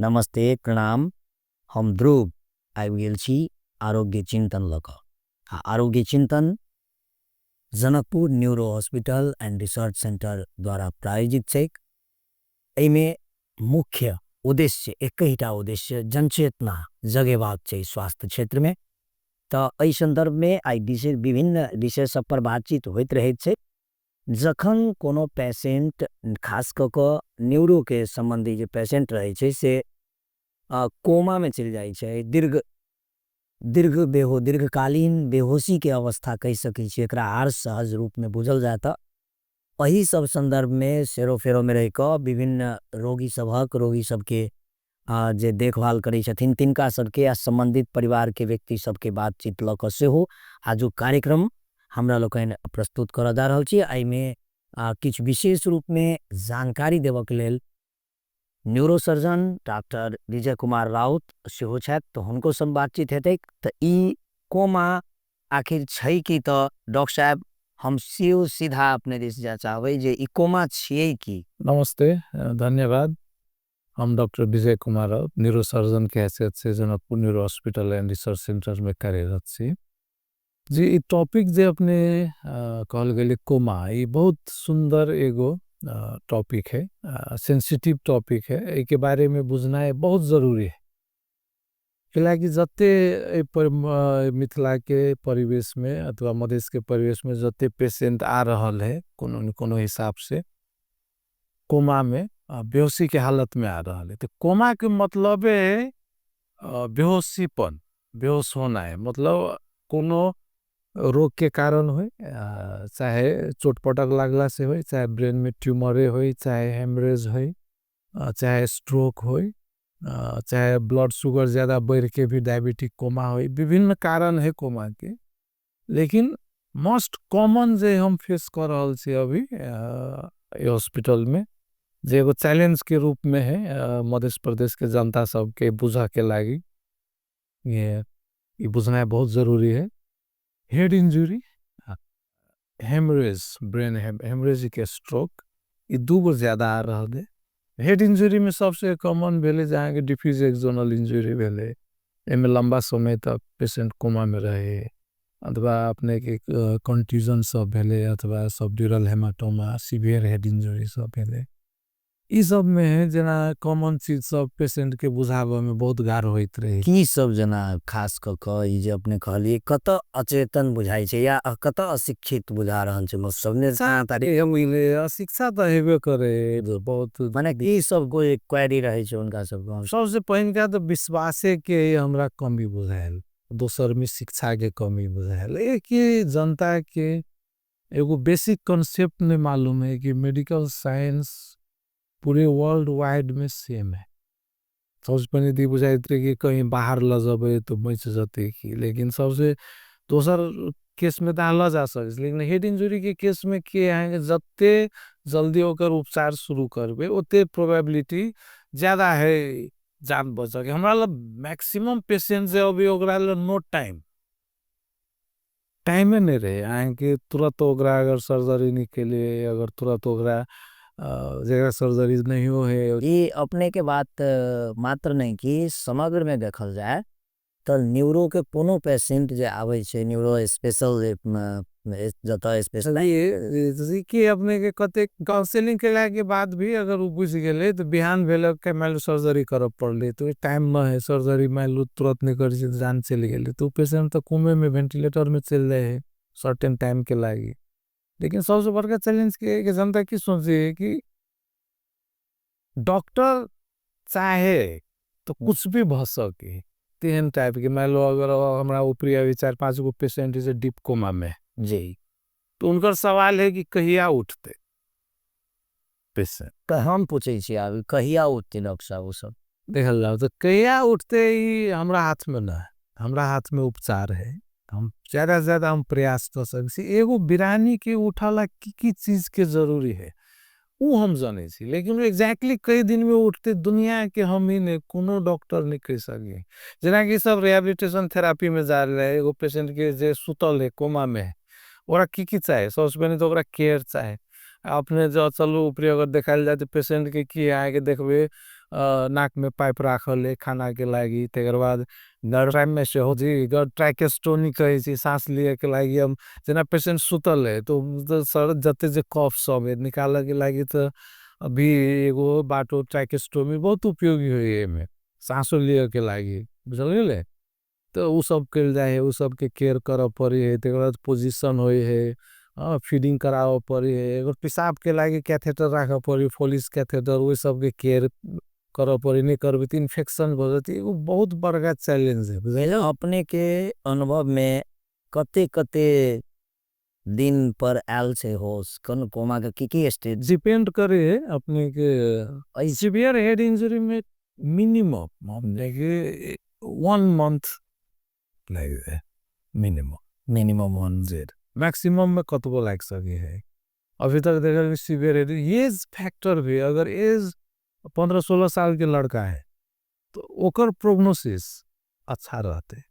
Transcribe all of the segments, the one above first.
नमस्ते, प्रणाम। हम ध्रुव आबि गेल छी आरोग्य चिंतन लऽ कऽ। आरोग्य चिंतन Janakpur neuro hospital and research centre द्वारा प्रायोजित छै। एहिमे मुख्य उद्देश्य एकहिटा उद्देश्य जनचेतना जगेबाक छै स्वास्थ्य क्षेत्रमे। तऽ एहि संदर्भमे आइ विभिन्न विषय सब पर बातचीत होइत रहैत छै। जखन कोनो पेशेंट खास कऽ कऽ न्यूरो के संबंधी जे पेशेंट रहै छै से कोमा में चलि जाइ छै, दीर्घकालीन बेहोशी के अवस्था कहि सकै छी एकरा आर सहज रूप में बुझल जाय तऽ एही सब संदर्भ में सेरोफेरो में रह कऽ विभिन्न रोगी सबके जे देखभाल करै छथिन तिनका सबके आ संबंधित परिवार के व्यक्ति सबके बातचीत लऽ कऽ सेहो आजुक कार्यक्रम हमरा लोकनि प्रस्तुत करऽ जा रहल छी। एहिमे किछु विशेष रूप में जानकारी देबऽ लेल न्यूरोसर्जन डॉक्टर विजय कुमार राउत सेहो छथि, तऽ हुनको संग बातचीत हेतै। तऽ ई कोमा आखिर छै कि, तऽ डॉक्टर साहब हम सीधा अपने दिस जाय चाहबै जे ई कोमा छियै कि? नमस्ते, धन्यवाद। हम डॉक्टर विजय कुमार राउत न्यूरोसर्जन के हैसियत से Janakpur neuro hospital and research centre में कार्यरत छी। जी ई टॉपिक जे अपने कहल गेले कोमा, ये बहुत सुंदर एगो टॉपिक है, सेंसिटिव टॉपिक है। एक के बारे में बुझना है बहुत जरूरी है। कि जते मिथिला के परिवेश में अथवा मधेश के परिवेश में जते पेशेंट आ रहल है कोनो हिसाब से कोमा में बेहोशी के हालत में आ रहल है, तो कोमा के मतलब है बेहोशीपन, बेहोश होना है। मतलब कोनो रोग के कारण हो, चाहे चोटपटक लागला से हो, चाहे ब्रेन में ट्यूमर हो, चाहे हेमरेज हो, चाहे स्ट्रोक हो, चाहे ब्लड शुगर ज्यादा बढ़ के भी डायबिटिक कोमा हो, विभिन्न कारण है कोमा के। लेकिन मोस्ट कॉमन जे हम फेस कर रहल छी अभी हॉस्पिटल में, जे वो चैलेंज के रूप में है मध्य प्रदेश के जनता सब के बुझा के लागी, ये बुझना बहुत जरूरी है। Head injury, haemorrhage, brain haemorrhage के स्ट्रोक, ये दो ज्यादा आ रहा है। हेड इंजरी में सबसे कॉमन भेले जहाँ के डिफ्यूज एक्सोनल इंजरी भेले, इनमें लंबा समय तक पेशेंट कोमा में रहे, अथवा अपने के कंट्यूजन सब भेले, अथवा subdural haematoma, severe head injury सब भेले। इस सब में है जना कॉमन चीज सब पेशेंट के बुझावे में बहुत गार होइत रहे। की सब जना खास क क ई जे अपने कहलिए कत अचेतन बुझाई छै या कत अशिक्षित बुझा रहल छै? मतलब सबने शिक्षा तो हेबे करे बहुत, माने की सब कोई क्वेरी रहे छै उनका सब? सबसे पहिनका तो विश्वासे के हमरा कमी बुझायल, दोसर में शिक्षा के कमी बुझायल। एक जनता के एगो बेसिक कॉन्सेप्ट नहीं मालूम है कि मेडिकल साइंस पूरे वर्ल्ड वाइड में सेम है। सबसे पहले दी बुझाइत रहे कि कहीं बाहर ल जाबे तो बच जाते की, लेकिन सबसे दोसर केस में तो ल जा सकते, लेकिन हेड इंजरी के केस में के आएंगे जत्ते जल्दी होकर उपचार शुरू करबे उतने प्रोबेबिलिटी ज्यादा है जान बच सके। हमरा मैक्सिमम पेशेंट जे अभी ओकरा नो टाइम टाइम नहीं रहे आएंगे तुरंत ओकरा अगर सर्जरी निकले, अगर तुरंत ओकरा जगह सर्जरी नहीं हो है। ये अपने के बात मात्र नहीं कि समग्र में देखल जाए तो न्यूरो के कोनो पेशेंट जे आवे छे न्यूरो स्पेशल जता स्पेशल नहीं कि अपने के कते काउंसलिंग केला के बाद भी अगर वो बुझ गेले तो बिहान भेल के मान लो सर्जरी करब पड़ले तो टाइम न है, सर्जरी मान लो तुरंत नहीं कर जान चल गेले तो पेशेंट तो कोमे में वेंटिलेटर में चल रहे है सर्टेन टाइम के लागी। लेकिन सबसे बड़का चैलेंज के जनता की सोचे है कि डॉक्टर चाहे तो कुछ भी भ सके तीन टाइप के। मान लो अगर हमरा ऊपरी अभी 4-5 गो पेशेंट है डीप कोमा में जी, तो उनका सवाल है कि कहिया उठते पेशेंट। तो हम पूछे छी अभी कहिया उठते डॉक्टर साहब? वो सब देखल जाओ तो कहिया उठते ही हमरा हाथ में ना है, हमरा हाथ में उपचार है। हम ज्यादा से ज्यादा हम प्रयास कर सकते एगो बिरानी के उठाला की चीज के जरूरी है वो हम जाने छी, लेकिन वो एग्जैक्टली कई दिन में उठते दुनिया के हम ही ने कोनो डॉक्टर नहीं कह सके। जना कि सब रिहैबिलिटेशन थेरेपी में जा रहे हैं, एगो पेशेंट के जे सुतल है कोमा में है ओरा की चाहे सबसे पहले तो ओकरा केयर चाहे। अपने जो चलो ऊपरी अगर देखाल जाए तो पेशेंट के की आए के देखबे नाक में पाइप राखल है खाना के लागी तेकर बाद नर्व टाइम में से हो जी ट्रैकेस्टोमी कहे छी सांस लिए के लागी हम जना पेशेंट सुतल है तो सर जते जे कफ सब है निकाले के लागी तो अभी एगो बाटो ट्रैकेस्टोमी बहुत उपयोगी है में सांसो लिए के लागी बुझलिए तो उ सब कल जाए है उ सब के केयर कर पड़ी है तेकर बाद पोजीशन होई है फीडिंग कराव पड़ी है अगर पेशाब के लागी कैथेटर राख पड़ी फोलिस कैथेटर वो सब के केयर कर पड़ी नहीं करबे तो इन्फेक्शन हो जाती है वो बहुत बड़का चैलेंज है वैसे अपने के अनुभव में कते कते दिन पर आयल से होस कौन कोमा का की स्टेज डिपेंड करे है अपने के सीवियर हेड इंजरी में मिनिमम हम देखे 1 मंथ लगे मिनिमम 1 मैक्सिमम में कतबो लाग सके है अभी तक देखा सीवियर हेड एज फैक्टर भी अगर एज 15-16 साल के लड़का है तो ओकर प्रोग्नोसिस अच्छा रहते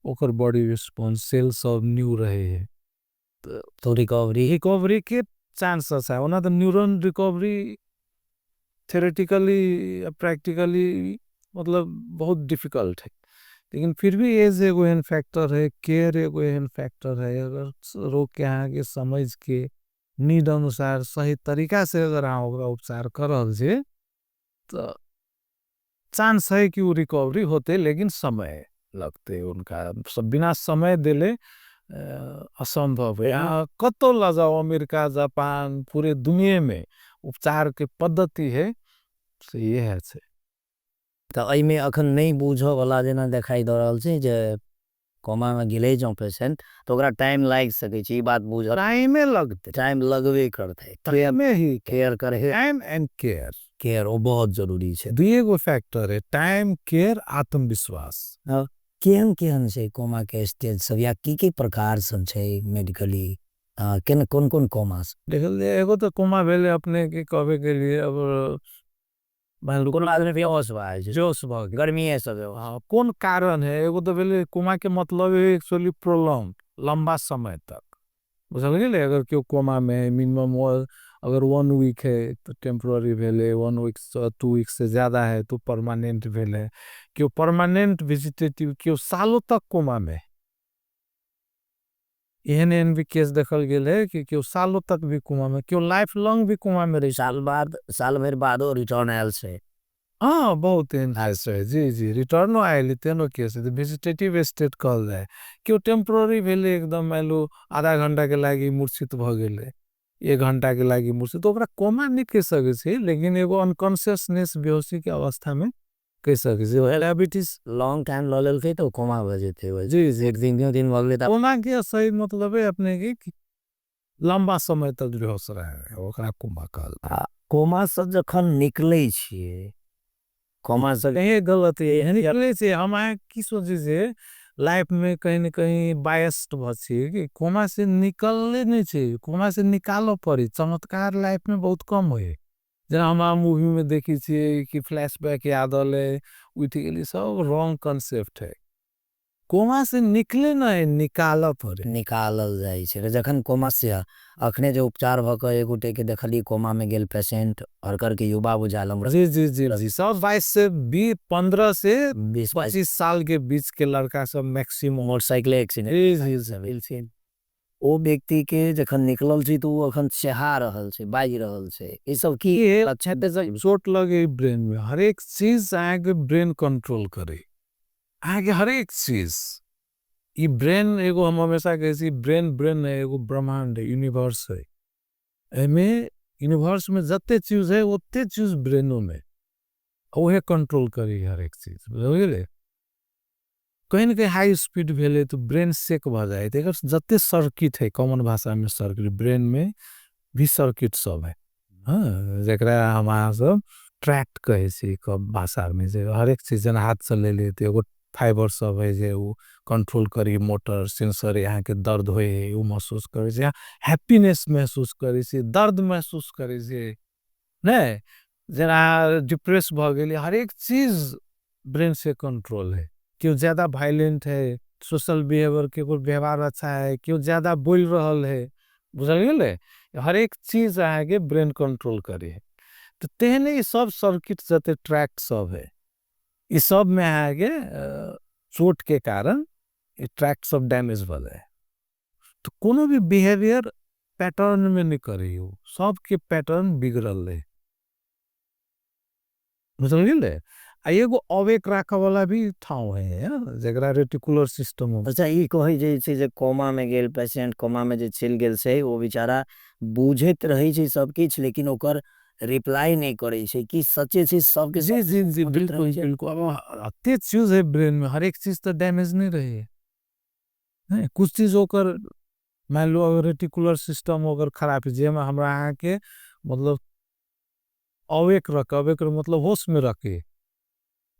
ओकर बॉडी रिस्पॉन्स सेल सब न्यू रहे है तो रिकवरी के चांसेस है ओना तो न्यूरॉन रिकवरी थ्योरेटिकली प्रैक्टिकली मतलब बहुत डिफिकल्ट है लेकिन फिर भी एज एगो एहन फैक्टर है केयर एगो एहन फैक्टर है अगर रोग के यहाँ के समझ के नीड अनुसार सही तरीका से अगर ओकरा उपचार करल जे तो चांस है कि वो रिकवरी होते लेकिन समय लगते उनका सब बिना समय दिले असंभव है कतो ला जाओ अमेरिका जापान पूरे दुनिया में उपचार के पद्धति है से ये है से तो अइमे अखन नहीं बूझो वाला जेना दिखाई दे रहल छै जे कोमा में गिले जाऊं पेशेंट तो ओकरा टाइम लाग सके छै ई बात बूझ टाइम लगते टाइम लगबे करते टाइम में ही केयर करे टाइम एंड केयर केयर वो बहुत जरूरी छै दुए गो फैक्टर है टाइम केयर आत्मविश्वास केहन केहन छै कोमा के स्टेज सब या की प्रकार सब छै मेडिकली केन कौन कौन कोमा देखल एगो तो कोमा भेले अपने के कहबे के लिए अब मान लो कोन आदमी बेहोश भए छै जोश भऽ गेल गर्मी है सब हाँ कौन कारण है एगो तो भेले कोमा के मतलब है एक्चुअली प्रोलॉन्ग लंबा समय तक बुझलिए अगर क्यों कोमा में मिनिमम अगर 1 वीक है तो टेम्पररी भेले 1 वीक 2 वीक से ज़्यादा है तो परमानेंट भेले क्यों परमानेंट वेजिटेटिव क्यों सालों तक कोमा में एहन भी केस देखल गेल है कि क्यों सालों तक भी कोमा में क्यों लाइफ लॉन्ग भी कोमा में रही साल भर बाद रिटर्न आयल से हाँ बहुत है जी जी रिटर्नो आयल तेनो केस है वेजिटेटिव स्टेट कहल जाए क्यों टेम्पररी भेले एकदम मान लो आधा घंटा के लागी मूर्छित भ गेले 1 घंटा के लागी मूर्छित तो ओकरा कोमा नहीं कह सके छे लेकिन एगो अनकॉन्शियसनेस बेहोशी के अवस्था में कह सके छे डायबिटीज लॉन्ग टाइम ल लेल के तो कोमा हो जेते हो जी जी एक दिन भगले त कोमा के सही मतलब है अपने के कि लंबा समय तक बेहोश रहे ओकरा कोमा कहल कोमा से जखन निकले छिए कोमा से कहीं गलत है निकले से हम की सोचे से लाइफ में कहीं न कहीं बायस्ड भछी कि कोमा से निकलले नहीं छे कोमा से निकालो पड़ी चमत्कार लाइफ में बहुत कम होए जना हम मूवी में देखी छे कि फ्लैशबैक याद आले उठ गेली सब रॉन्ग कांसेप्ट है कोमा से निकले नहीं निकाल पड़े निकालल जाय छै जखन कोमा से अखने जो उपचार भ के एगोटे के देखली कोमा में गेल पेशेंट हरकर के युवा बुझालम जी जी जी जी सब 22 से 15 से 20-25 साल के बीच के लड़का सब मैक्सिमम मोटरसाइकिल एक्सीडेंट ओ व्यक्ति के जखन निकलल छी तो अखन चहा रहल छै बाज रहल छै ई सब की लक्षण ते चोट लगे ब्रेन में हर एक चीज आगे ब्रेन कंट्रोल करे आगे हर एक चीज ये ब्रेन एगो हम हमेशा कहसी ब्रेन है एगो ब्रह्मांड है यूनिवर्स है एमे यूनिवर्स में जत्ते चीज है ओत्ते चीज ब्रेनो में ओहे कंट्रोल करी हर एक चीज बुझलिए कहीं न कहीं हाई स्पीड भेले तो ब्रेन सेक भ जाए एकर जत्ते सर्किट है कॉमन भाषा में सर्किट ब्रेन में भी सर्किट सब है हां जेकरा हमारा सब ट्रैक्ट कहे छी कब भाषा में जे हर एक चीज जन हाथ से ले लेते एगो फाइबर सब है जे वो कंट्रोल करी मोटर सेंसर यहाँ के दर्द होए वो महसूस करे छे हैप्पीनेस महसूस करे छे दर्द महसूस करे छे नहीं जना डिप्रेस भ गेली हर एक चीज ब्रेन से कंट्रोल है क्यों ज्यादा वायलेंट है सोशल बिहेवियर के कोई व्यवहार अच्छा है क्यों ज्यादा बोल रहल है बुझल गेले हर एक चीज आगे ब्रेन कंट्रोल करे तो तेहने ये सब सर्किट जते ट्रैक सब है ये सब में आगे चोट के कारण ये ट्रैक सब डैमेज भले है तो कोनो भी बिहेवियर पैटर्न में नहीं करी हो सबके पैटर्न बिगड़ल है बुझल गेले आ एगो अवेक राखे वाला भी ठाव है जकरा रेटिकुलर सिस्टम हो अच्छा ई कहे जे कोमा में गेल पेशेंट कोमा में जे चल गेल से वो बेचारा बुझत रही छै सब किछ लेकिन ओकर रिप्लाई नहीं करे छै कि सच्चे छै सबके जी जी जी बिल्कुल बिल्कुल अब अते चीज है ब्रेन में हर एक चीज तो डैमेज नहीं रही है कुछ चीज होकर मान लो अगर रेटिकुलर सिस्टम अगर खराब है जे में हमरा यहाँ के मतलब अवेक मतलब होश में रखे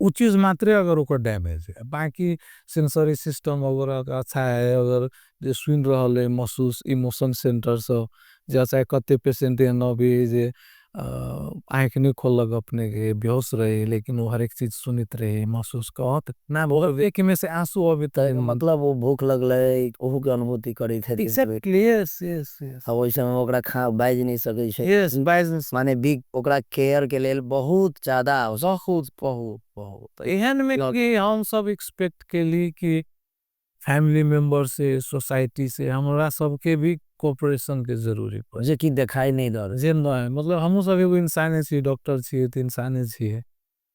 उ चीज मात्रे अगर ओकर डैमेज है बाकी सेंसरी सिस्टम अगर अच्छा है अगर जे सुन रहल है महसूस इमोशन सेंटर सब जैसा कते पेशेंट है न भी जे आँख नहीं खोलक अपने के बेहोश रहे लेकिन वो हर एक चीज सुनित रहे महसूस कहत ना वो एक में से आंसू अभी तक मतलब वो भूख लगले ओहू के अनुभूति करी थे एक्सेप्टली यस यस यस अब वैसे में ओकरा खा बाज नहीं सकै छै यस बाइजनेस माने बिग ओकरा केयर के लेल बहुत ज्यादा बहुत बहुत बहुत एहन में कि हम सब एक्सपेक्ट के लिए कि फैमिली मेंबर से सोसाइटी से हमरा सबके भी कोऑपरेशन के जरूरी पड़े जे कि दिखाई नहीं दर जे न है मतलब हम सब एगो इंसान छी डॉक्टर छी तो इंसान छी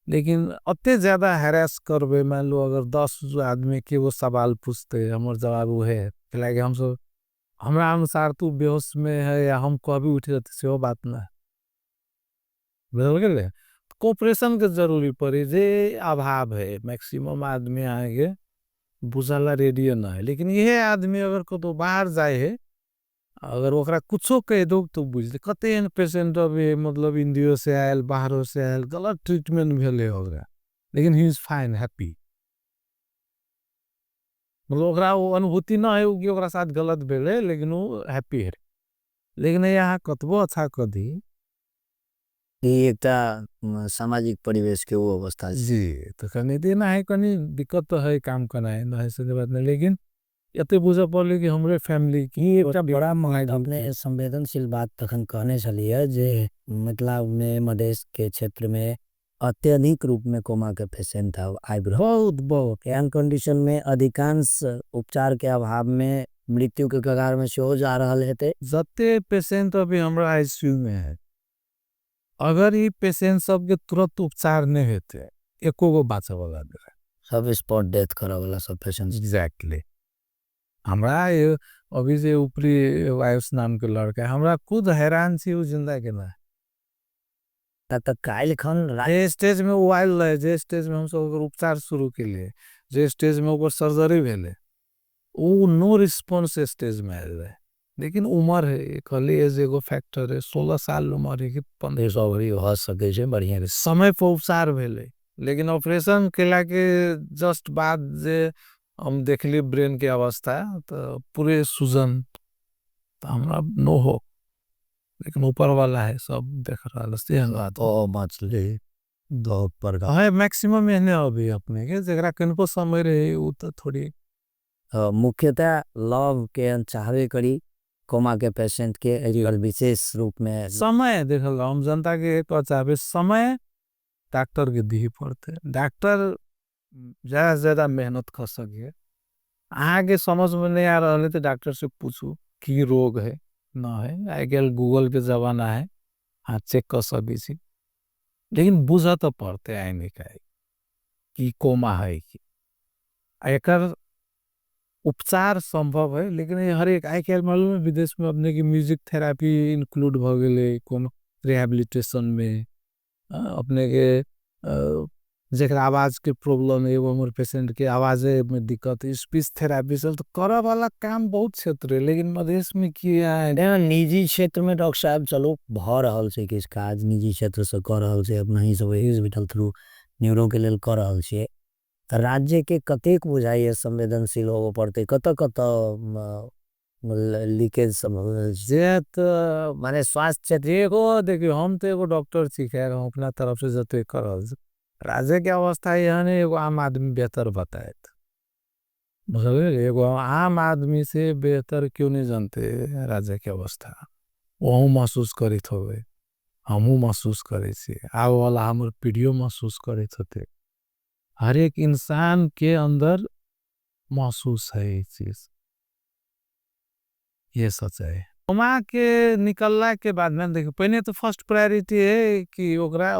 लेकिन अत्ते ज्यादा हैरेस करबे मान लो अगर 10 आदमी के वो सवाल पूछते हमर जवाब वो है लागे हम सब हमरा अनुसार तू बेहोश में है या हम कभी उठ जाते से वो बात ना बदल गेले कोऑपरेशन के जरूरी पड़ी जे अभाव है मैक्सिमम आदमी आएंगे बुझाला रेडियो ना है लेकिन यह आदमी अगर को तो बाहर जाए है अगर ओकरा कुछो कह दो तो बुझते कते एन पेशेंट अभी मतलब इंडिया से आयल बाहरों से आयल गलत ट्रीटमेंट भेले होगा लेकिन ही इज फाइन हैप्पी मतलब ओकरा वो अनुभूति ना है कि ओकरा साथ गलत भेले लेकिन वो हैप्पी है लेकिन यहाँ कतबो अच्छा कदी एकटा सामाजिक परिवेश के वो अवस्था जी तो कनी देना है कनी दिक्कत तो है काम करना है ना ऐसे बात नहीं लेकिन यते बुझा पड़े कि हमरे फैमिली की एकटा बड़ा महत्व अपने संवेदनशील बात तखन कहने चलिए जे मतलब में मधेश के क्षेत्र में अत्यधिक रूप में कोमा के पेशेंट था बहुत बहुत एन कंडीशन में अधिकांश उपचार के अभाव में मृत्यु के कगार में से हो जा रहा है जते पेशेंट अभी हमरा आईसीयू में है अगर ये पेशेंट सब के तुरंत उपचार नहीं होते एको गो बाँचे वाला नहीं सब स्पॉट डेथ करा वाला सब पेशेंट एग्जैक्टली हमरा ये अभी जे ऊपरी वायुस नाम के लड़का है हमरा खुद हैरान छी वो जिंदा के ना तक कायल खन जे स्टेज में वो आयल रहे जे स्टेज में हम सब उपचार शुरू के लिए जे स्टेज में ऊपर सर्जरी भेले वो नो रिस्पॉन्स स्टेज में आयल रहे लेकिन उम्र है खाली एज एगो फैक्टर है 16 साल उम्र है कि 15 हो सके छे बढ़िया समय पर उपचार भेले लेकिन ऑपरेशन केला के जस्ट बाद जे हम देखली ब्रेन के अवस्था तो पूरे सूजन तो हमरा नो हो लेकिन ऊपर वाला है सब देख रहा से ओ मछली दो पर है मैक्सिमम एहने अभी अपने के जरा कनको समय रहे वो तो थोड़ी मुख्यतः लव के चाहवे करी कोमा के पेशेंट के विशेष रूप में समय देखल हम जनता के चाहवे समय डॉक्टर के दी पड़ते डॉक्टर ज्यादा से ज्यादा मेहनत कर सके आगे समझ में नहीं आ रहा है तो डॉक्टर से पूछो की रोग है ना है आई गेल गूगल के जमाना है हाँ चेक कर सकी सी लेकिन बुझा तो पड़ते आई नहीं का कि कोमा है कि एकर उपचार संभव है लेकिन ये हर एक आई कैल मालूम है विदेश में अपने की म्यूजिक थेरापी इंक्लूड हो गए कोनो रिहैबिलिटेशन में अपने के जेकर आवाज के प्रॉब्लम है वो हमर पेशेंट के आवाज में दिक्कत है स्पीच थेरापी से तो करा वाला काम बहुत क्षेत्र है लेकिन मधेश में किया है निजी क्षेत्र में डॉक्टर साहब चलो भ रहल छै किस काज निजी क्षेत्र से कर रहल छै अपना ही सब हॉस्पिटल थ्रू न्यूरो के लेल कर रहल छै राज्य के कतेक बुझाइए संवेदनशील होबो पड़ते कत लीकेज सब जे तो माने स्वास्थ्य क्षेत्र एगो देखियो हम तो एगो डॉक्टर छी खैर हम अपना तरफ से जते कर रहल छी राज्य के अवस्था यह है एगो आम आदमी बेहतर बताए मतलब एगो आम आदमी से बेहतर क्यों नहीं जानते राज्य की अवस्था वो महसूस करित होवे हमहू महसूस करे छी, आवे वाला हमर पीढ़ियो महसूस करे छथे। हर एक इंसान के अंदर महसूस है ये चीज, ये सच है। कोमा के निकलला के बाद में देखो पहले तो फर्स्ट प्रायोरिटी है कि ओकरा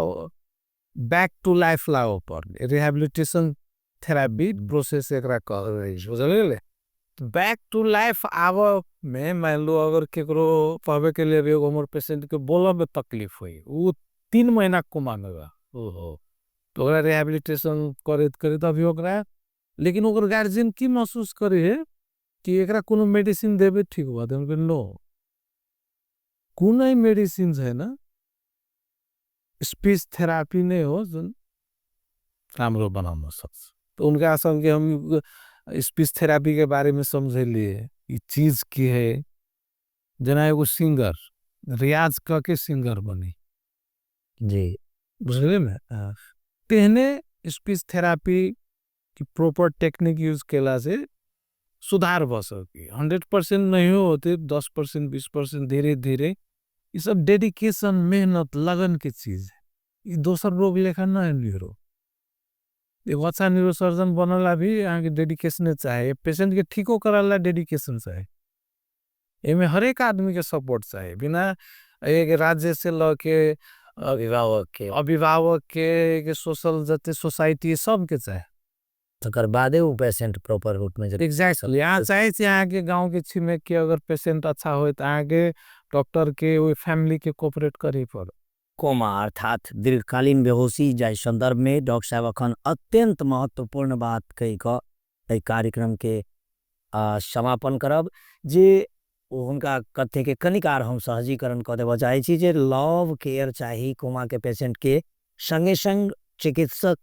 बैक टू लाइफ लाओ पर रिहैबिलिटेशन थेरेपी प्रोसेस एकरा कह रही है, बुझलिए? बैक टू लाइफ आव में मान लो अगर केकरो पावे के लिए हमर पेशेंट के बोला में तकलीफ हुई, वो 3 महीना कोमा में बा, ओहो तो ओकरा रिहैबिलिटेशन करे अभी ओकरा, लेकिन ओकर गार्जियन की महसूस करे है कि एकरा कोनो मेडिसिन देबे ठीक हुआ दे, उनके नो कोनो मेडिसिन है ना, स्पीच थेरेपी नहीं हो जन राम्रो बनाउन सक्छ। तो उनका असल के हम स्पीच थेरेपी के बारे में समझे लिए ये चीज की है, जना एगो सिंगर रियाज करके सिंगर बनी, जी बुझले में तेहने स्पीच थेरेपी की प्रॉपर टेक्निक यूज केला से सुधार भ सकी। 100% नहीं होते, 10% 20% धीरे धीरे, ये सब डेडिकेशन मेहनत लगन की चीज है। ये दोसर रोग लेखा ना है न्यूरो, एक अच्छा न्यूरोसर्जन बनला भी यहाँ के डेडिकेशन चाहिए, पेशेंट के ठीको कराला डेडिकेशन चाहिए, एमे हर एक आदमी के सपोर्ट चाहिए, बिना एक राज्य से लके अभिभावक के सोशल जते सोसाइटी सब के चाहिए, तकर बादे वो पेशेंट प्रॉपर रूट में एग्जैक्टली यहाँ चाहिए यहाँ के गांव के छिमेक के अगर पेशेंट अच्छा हो तो आगे डॉक्टर के वो फैमिली के कोऑपरेट करे पर। कोमा अर्थात दीर्घकालीन बेहोशी जाय संदर्भ में डॉक्टर साहब अखन अत्यंत महत्वपूर्ण बात कही क एहि कार्यक्रम के समापन करब, जे उनका कथे के कनिकार हम सहजीकरण क देबऽ चाहे छी जे लव केयर चाही कोमा के पेशेंट के संगे संग चिकित्सक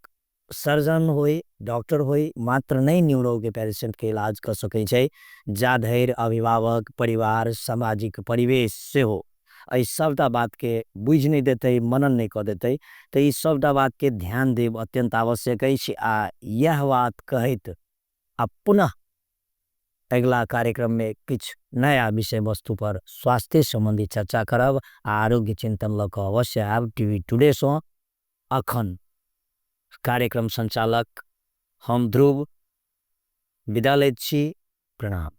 सर्जन होई डॉक्टर होई मात्र नहीं न्यूरो के पेशेंट के इलाज कर सकै छै, जा धैर्य अभिभावक परिवार सामाजिक परिवेश से हो एहि सबटा बात के बुझ नहीं देते मनन नहीं कर देते, तो ई सबटा बात के ध्यान देव अत्यंत आवश्यक अछि। आ यह बात कहत आ पुनः अगला कार्यक्रम में कुछ नया विषय वस्तु पर स्वास्थ्य संबंधी चर्चा करब, आरोग्य चिंतन लक अवश्य आब टीवी टुडे सो। अखन कार्यक्रम संचालक हम ध्रुव विदा लैत छी, प्रणाम।